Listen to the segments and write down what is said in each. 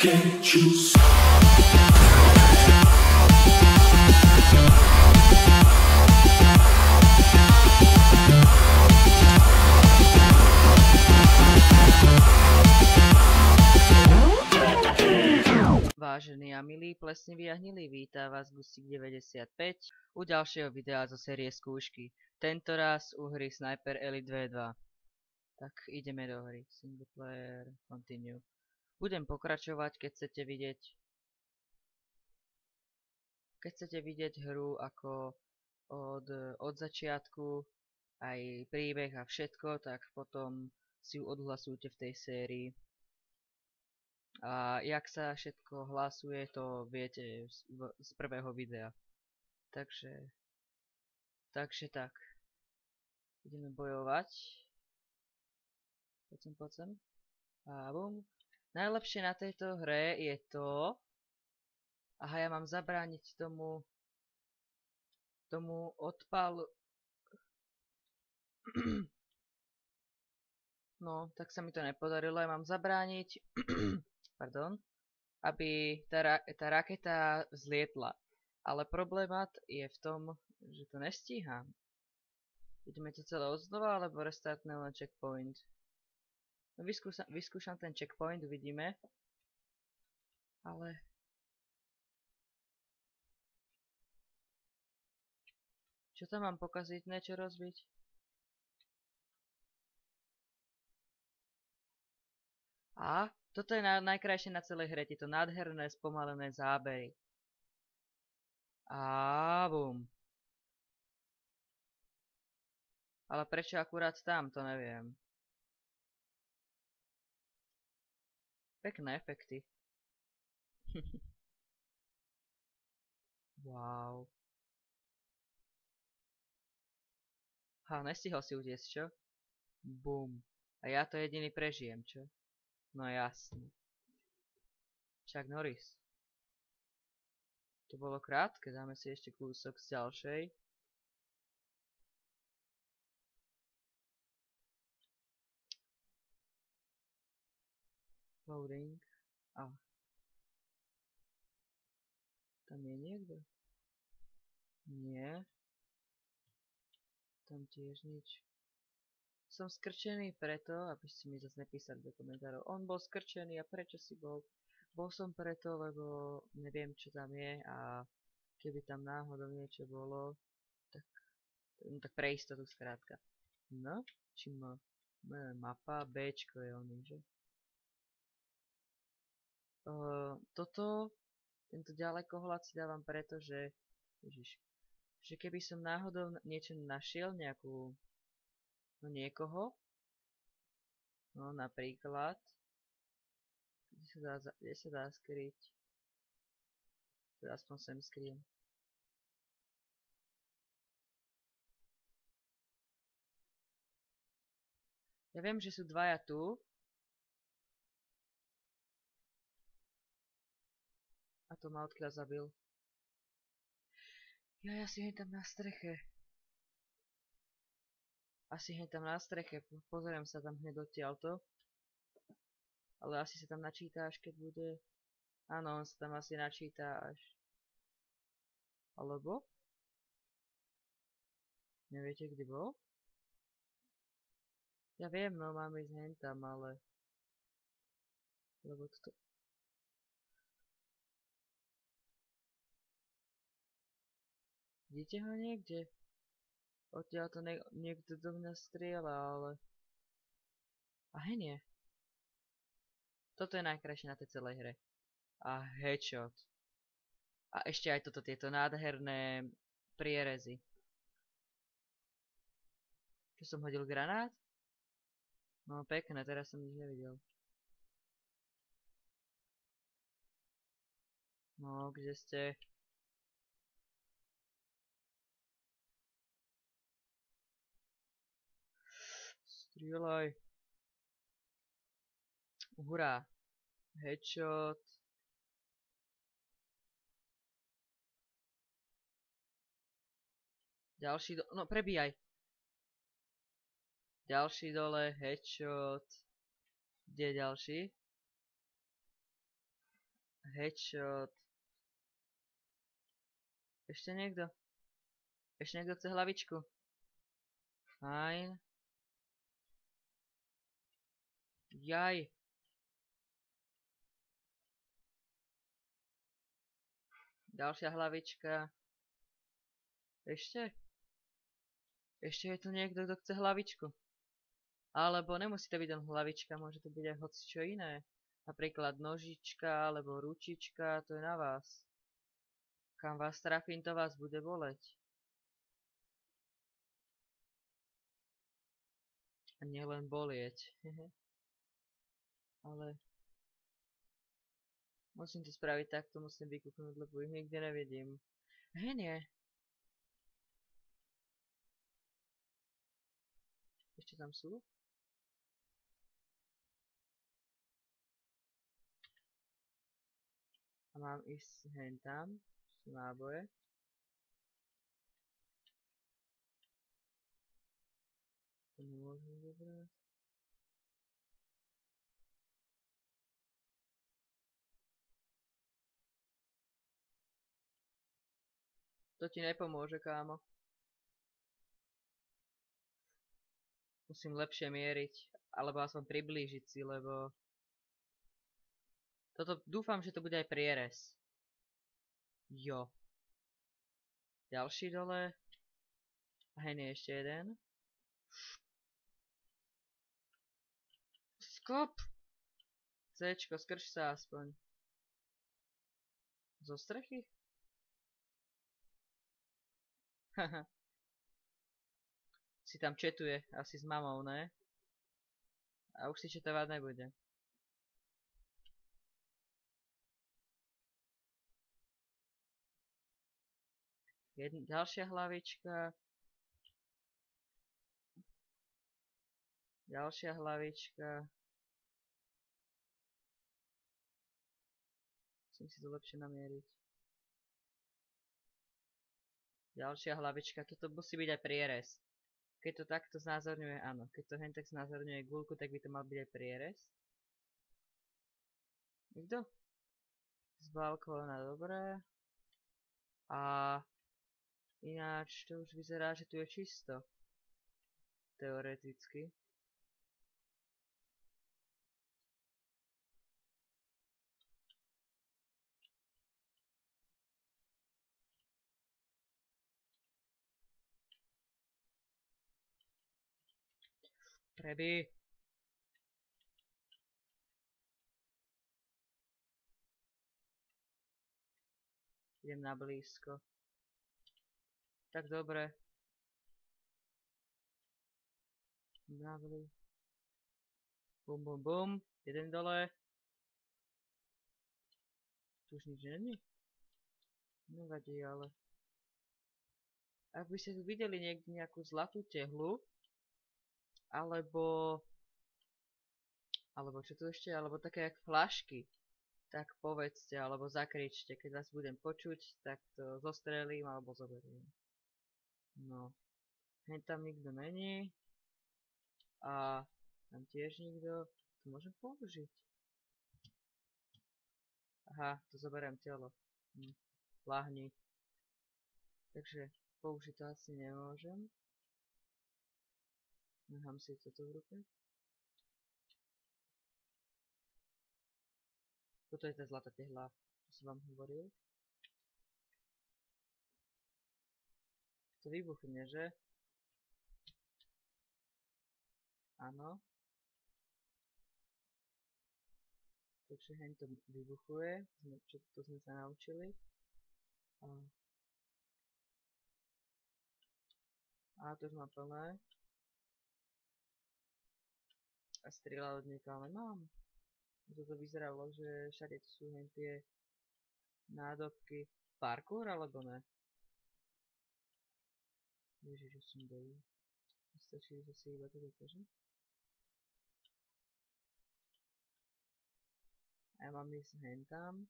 can't choose. Vážení a milí, plesniví a hnilí, víta vás Gustík 95 u ďalšieho videa zo série skúšky. Tentoraz u hry Sniper Elite V2. Tak ideme do hry. Single player, continue. Budem pokračovať, keď chcete vidieť hru ako od začiatku, aj príbeh a všetko, tak potom si ju odhlasujte v tej sérii. A jak sa všetko hlasuje, to viete z prvého videa. Takže tak. Ideme bojovať. Poď sem. A bum. Najlepšie na tejto hre je to... Aha, ja mám zabrániť tomu odpalu. No, tak sa mi to nepodarilo. Ja mám zabrániť... Pardon, aby tá raketa zlietla. Ale problémat je v tom, že to nestíham. Ideme to celé odznova, alebo restartne len checkpoint. No, vyskúšam ten checkpoint, uvidíme. Ale... Čo tam mám pokaziť, niečo rozbiť? A toto je najkrajšie na celej hre, tieto nádherné spomalené zábery. A bum. Ale prečo akurát tam, to neviem. Pekné efekty. Wow. Ha, nestihol si utiecť, čo? Bum. A ja to jediný prežijem, čo? No jasne. Chuck Norris. To bolo krátke, dáme si ešte kúsok z ďalšej. Loading. A. Tam je niekto? Nie. Tam tiež nič. Som skrčený preto, aby ste mi zase nepísali do komentárov. On bol skrčený a prečo si bol? Bol som preto, lebo neviem čo tam je a keby tam náhodou niečo bolo, tak pre istotu skrátka. No, či mapa, Bčko je oný, že? Tento ďalekohľad si dávam preto, že keby som náhodou niečo našiel, niekoho, no napríklad, kde sa dá skryť, teda aspoň sem skryjem. Ja viem, že sú dvaja tu, a to ma odkiaľ zabil. Ja si hneď tam na streche. Pozriem sa tam hneď odtiaľto. Ale asi sa tam načíta až keď bude... Áno, on sa tam asi načíta až... Alebo? Neviete, kde bol? Ja viem, no mám ísť hen tam, ale... Lebo toto... Vidíte ho niekde? Odtiaľ to niekto do mňa strieľa, ale... A nie. Toto je najkrajšie na tej celej hre. A headshot. A ešte aj tieto nádherné prierezy. Čo som hodil granát? No pekné, teraz som nič nevidel. No, kde ste? Strieľaj. Hurá. Headshot. Ďalší no prebíjaj. Ďalší dole, headshot. Kde je ďalší? Headshot. Ešte niekto? Ešte niekto chce hlavičku? Fajn. Jaj. Ďalšia hlavička. Ešte? Ešte je tu niekto, kto chce hlavičku. Alebo nemusí to byť len hlavička, môže to byť aj hocičo iné. Napríklad nožička, alebo ručička, to je na vás. Kam vás trafím, to vás bude boleť. A nielen bolieť. Ale musím to spraviť takto, musím vykúknúť, lebo ich nikde nevidím. Nie. Ešte tam sú? A mám ísť hen tam. Sú náboje. To nemôžem zobrať. To ti nepomôže, kámo. Musím lepšie mieriť, alebo aspoň priblížiť si, lebo... Toto, dúfam, že to bude aj prierez. Jo. Ďalší dole. A hen je ešte jeden. Skop! Cčko, skrč sa aspoň. Zo strechy? Haha. Si tam četuje, asi s mamou, ne? A už si četovať nebude. Ďalšia hlavička. Ďalšia hlavička. Musím si to lepšie namieriť. Ďalšia hlavička. Toto musí byť aj prierez. Keď to takto znázorňuje, áno. Keď to hen tak znázorňuje guľku, tak by to mal byť aj prierez. Nikto? Z balkóna, dobré. A ináč to už vyzerá, že tu je čisto. Teoreticky. Preby. Idem na blízko. Tak dobre. Na blízko. Bum bum bum. Jeden dole. Tu už nič není? Nevadí, ale... Ak by ste tu videli niekde nejakú zlatú tehlu, alebo čo tu ešte, alebo také jak flašky, tak povedzte, alebo zakričte, keď vás budem počuť, tak to zostrelím alebo zoberiem. No, hen tam nikto není. A tam tiež nikto. To môžem použiť. Aha, to zoberiem telo. Lahni. Takže použiť to asi nemôžem. Nechám si toto v ruke. Toto je tá zlatá tehla, čo som vám hovoril. To vybuchne, že? Áno. Takže hen to vybuchuje, to sme sa naučili. A to už mám plné. A strieľa od niekaľ nemám. Toto vyzeralo, že všade tu sú hen tie nádobky. Parkour alebo ne? Ježiš, že som debil. Stačí, že si iba to dokážem. A ja mám ísť hen tam.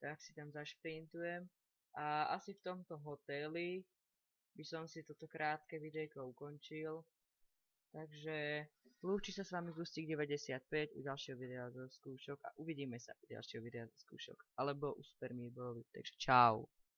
Tak si tam zašprintujem. A asi v tomto hoteli by som si toto krátke videjko ukončil. Takže Lúči sa s vami Gustík 95 u ďalšieho videa zo skúšok a uvidíme sa u ďalšieho videa zo skúšok. Alebo u Super Meat Ballu. Takže čau.